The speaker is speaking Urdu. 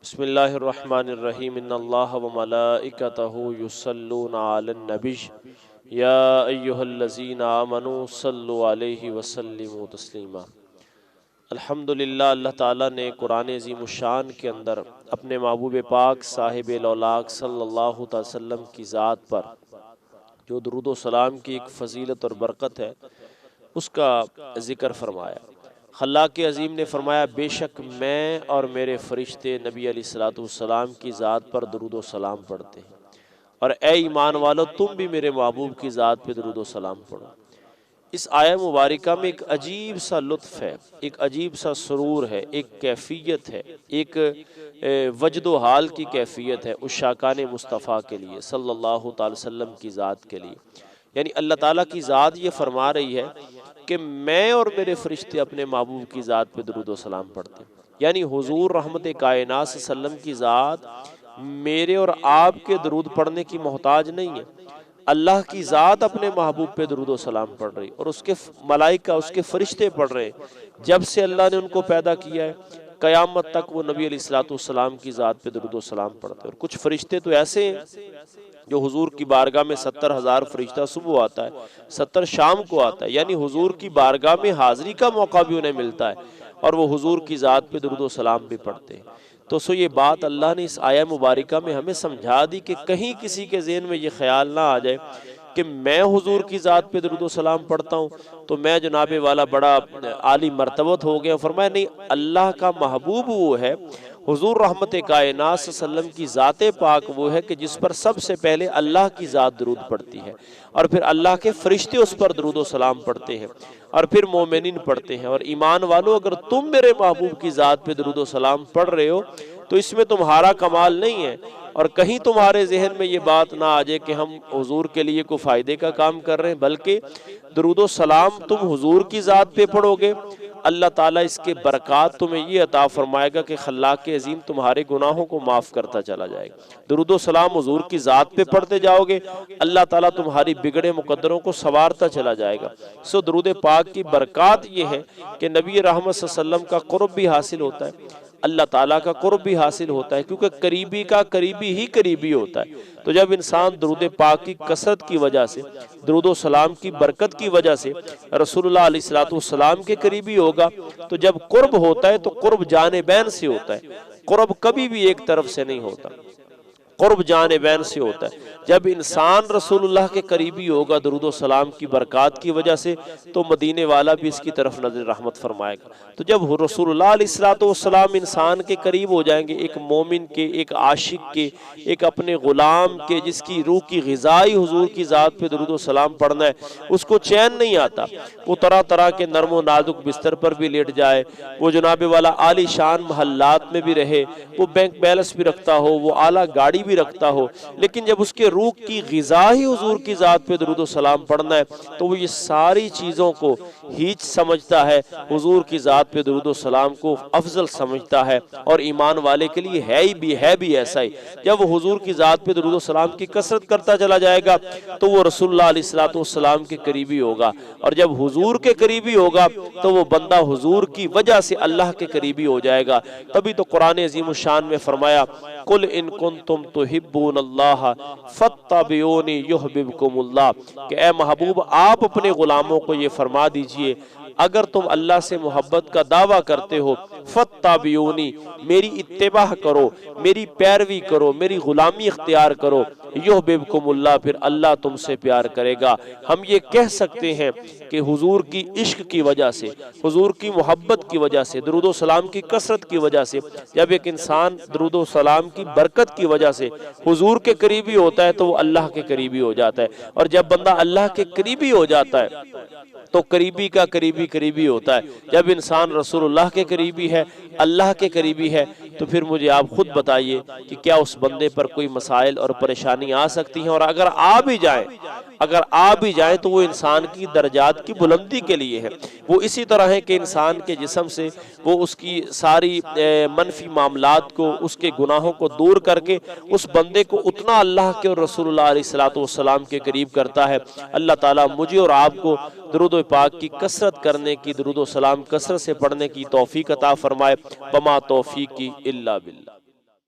بسم اللہ الرحمن الرحیم ان اللہ وملائکتہ یصلون علی النبی یا ایہا الذین آمنوا صلوا علیہ وسلموا تسلیما۔ الحمدللہ، اللہ تعالیٰ نے قرآن عظیم الشان کے اندر اپنے محبوب پاک صاحب الاولاق صلی اللہ علیہ وسلم کی ذات پر جو درود و سلام کی ایک فضیلت اور برکت ہے اس کا ذکر فرمایا۔ خلاق عظیم نے فرمایا، بے شک میں اور میرے فرشتے نبی علیہ الصلوۃ والسلام کی ذات پر درود و سلام پڑھتے ہیں، اور اے ایمان والو تم بھی میرے محبوب کی ذات پہ درود و سلام پڑھو۔ اس آیہ مبارکہ میں ایک عجیب سا لطف ہے، ایک عجیب سا سرور ہے، ایک کیفیت ہے، ایک وجد و حال کی کیفیت ہے عشاقان مصطفیٰ کے لیے صلی اللہ تعالی وسلم کی ذات کے لیے۔ یعنی اللہ تعالیٰ کی ذات یہ فرما رہی ہے کہ میں اور میرے فرشتے اپنے محبوب کی ذات پہ درود و سلام پڑھتے ہیں۔ یعنی حضور رحمت کائنات صلی اللہ علیہ وسلم کی ذات میرے اور آپ کے درود پڑھنے کی محتاج نہیں ہے۔ اللہ کی ذات اپنے محبوب پہ درود و سلام پڑھ رہی، اور اس کے ملائکہ، اس کے فرشتے پڑھ رہے ہیں۔ جب سے اللہ نے ان کو پیدا کیا ہے قیامت تک وہ نبی علیہ الصلوۃ والسلام کی ذات پہ درود و سلام پڑھتے ہیں۔ اور کچھ فرشتے تو ایسے ہیں جو حضور کی بارگاہ میں 70,000 فرشتہ صبح آتا ہے، 70 شام کو آتا ہے، یعنی حضور کی بارگاہ میں حاضری کا موقع بھی انہیں ملتا ہے، اور وہ حضور کی ذات پہ درود و سلام بھی پڑھتے ہیں۔ تو یہ بات اللہ نے اس آیہ مبارکہ میں ہمیں سمجھا دی کہ کہیں کسی کے ذہن میں یہ خیال نہ آ جائے کہ میں حضور کی ذات پہ درود و سلام پڑھتا ہوں تو میں جناب والا بڑا عالی مرتبت ہو گیا۔ فرمایا نہیں، اللہ کا محبوب وہ ہے، حضور رحمت کائنات صلی اللہ علیہ وسلم کی ذات پاک وہ ہے کہ جس پر سب سے پہلے اللہ کی ذات درود پڑھتی ہے، اور پھر اللہ کے فرشتے اس پر درود و سلام پڑھتے ہیں، اور پھر مومنین پڑھتے ہیں۔ اور ایمان والو، اگر تم میرے محبوب کی ذات پہ درود و سلام پڑھ رہے ہو تو اس میں تمہارا کمال نہیں ہے، اور کہیں تمہارے ذہن میں یہ بات نہ آ جائے کہ ہم حضور کے لیے کوئی فائدے کا کام کر رہے ہیں، بلکہ درود و سلام تم حضور کی ذات پہ پڑھو گے، اللہ تعالیٰ اس کے برکات تمہیں یہ عطا فرمائے گا کہ خلاق عظیم تمہارے گناہوں کو معاف کرتا چلا جائے گا۔ درود و سلام حضور کی ذات پہ پڑھتے جاؤ گے، اللہ تعالیٰ تمہاری بگڑے مقدروں کو سنوارتا چلا جائے گا۔ درود پاک کی برکات یہ ہے کہ نبی رحمت صلی اللہ علیہ وسلم کا قرب بھی حاصل ہوتا ہے، اللہ تعالیٰ کا قرب بھی حاصل ہوتا ہے، کیونکہ قریبی کا قریبی ہی قریبی ہوتا ہے۔ تو جب انسان درود پاک کی کثرت کی وجہ سے، درود و سلام کی برکت کی وجہ سے رسول اللہ علیہ الصلوۃ والسلام کے قریبی ہوگا، تو جب قرب ہوتا ہے تو قرب جانبین سے ہوتا ہے، قرب کبھی بھی ایک طرف سے نہیں ہوتا، قرب جانبین سے ہوتا ہے۔ جب انسان رسول اللہ کے قریبی ہوگا درود و سلام کی برکات کی وجہ سے، تو مدینے والا بھی اس کی طرف نظر رحمت فرمائے گا۔ تو جب رسول اللہ علیہ الصلوۃ والسلام انسان کے قریب ہو جائیں گے، ایک مومن کے، ایک عاشق کے، ایک اپنے غلام کے جس کی روح کی غذائی حضور کی ذات پہ درود و سلام پڑھنا ہے، اس کو چین نہیں آتا، وہ طرح طرح کے نرم و نازک بستر پر بھی لیٹ جائے، وہ جناب والا عالی شان محلات میں بھی رہے، وہ بینک بیلنس بھی رکھتا ہو، وہ اعلیٰ گاڑی بھی رکھتا ہو، لیکن جب اس کے روح کی غذا ہی حضور کی ذات پہ درود و سلام پڑھنا ہے تو وہ یہ ساری چیزوں کو ہیچ سمجھتا ہے، حضور کی ذات پہ درود و سلام کو افضل سمجھتا ہے۔ اور ایمان والے کے لیے ہے بھی ایسا ہی، جب وہ حضور کی ذات پہ درود و سلام کی کثرت کرتا چلا جائے گا تو وہ رسول اللہ علیہ الصلوۃ والسلام کے قریبی ہوگا، اور جب حضور کے قریبی ہوگا تو وہ بندہ حضور کی وجہ سے اللہ کے قریبی ہو جائے گا۔ تبھی تو قرآن عظیم الشان میں فرمایا، قل ان کنتم تحبون اللہ فاتبعونی یحببکم اللہ، کہ اے محبوب آپ اپنے غلاموں کو یہ فرما دیجئے، اگر تم اللہ سے محبت کا دعویٰ کرتے ہو، فاتبعونی، میری اتباع کرو، میری پیروی کرو، میری غلامی اختیار کرو، یحببکم اللہ، پھر اللہ تم سے پیار کرے گا۔ ہم یہ کہہ سکتے ہیں کہ حضور کی عشق کی وجہ سے، حضور کی محبت کی وجہ سے، درود و سلام کی کثرت کی وجہ سے، جب ایک انسان درود و سلام کی برکت کی وجہ سے حضور کے قریبی ہوتا ہے تو وہ اللہ کے قریبی ہو جاتا ہے، اور جب بندہ اللہ کے قریبی ہو جاتا ہے تو قریبی کا قریبی ہوتا ہے۔ جب انسان رسول اللہ کے قریبی ہے، اللہ کے قریبی ہے، تو پھر مجھے آپ خود بتائیے کہ کیا اس بندے پر کوئی مسائل اور پریشانی آ سکتی ہیں؟ اور اگر آ بھی جائیں تو وہ انسان کی درجات کی بلندی کے لیے ہے۔ وہ اسی طرح ہے کہ انسان کے جسم سے وہ اس کی ساری منفی معاملات کو، اس کے گناہوں کو دور کر کے اس بندے کو اتنا اللہ کے اور رسول اللہ علیہ الصلوۃ والسلام کے قریب کرتا ہے۔ اللہ تعالیٰ مجھے اور آپ کو درود و پاک کی کثرت کرنے کی، درود و سلام کثرت سے پڑھنے کی توفیق عطا فرمائے۔ وما توفیقی الا باللہ۔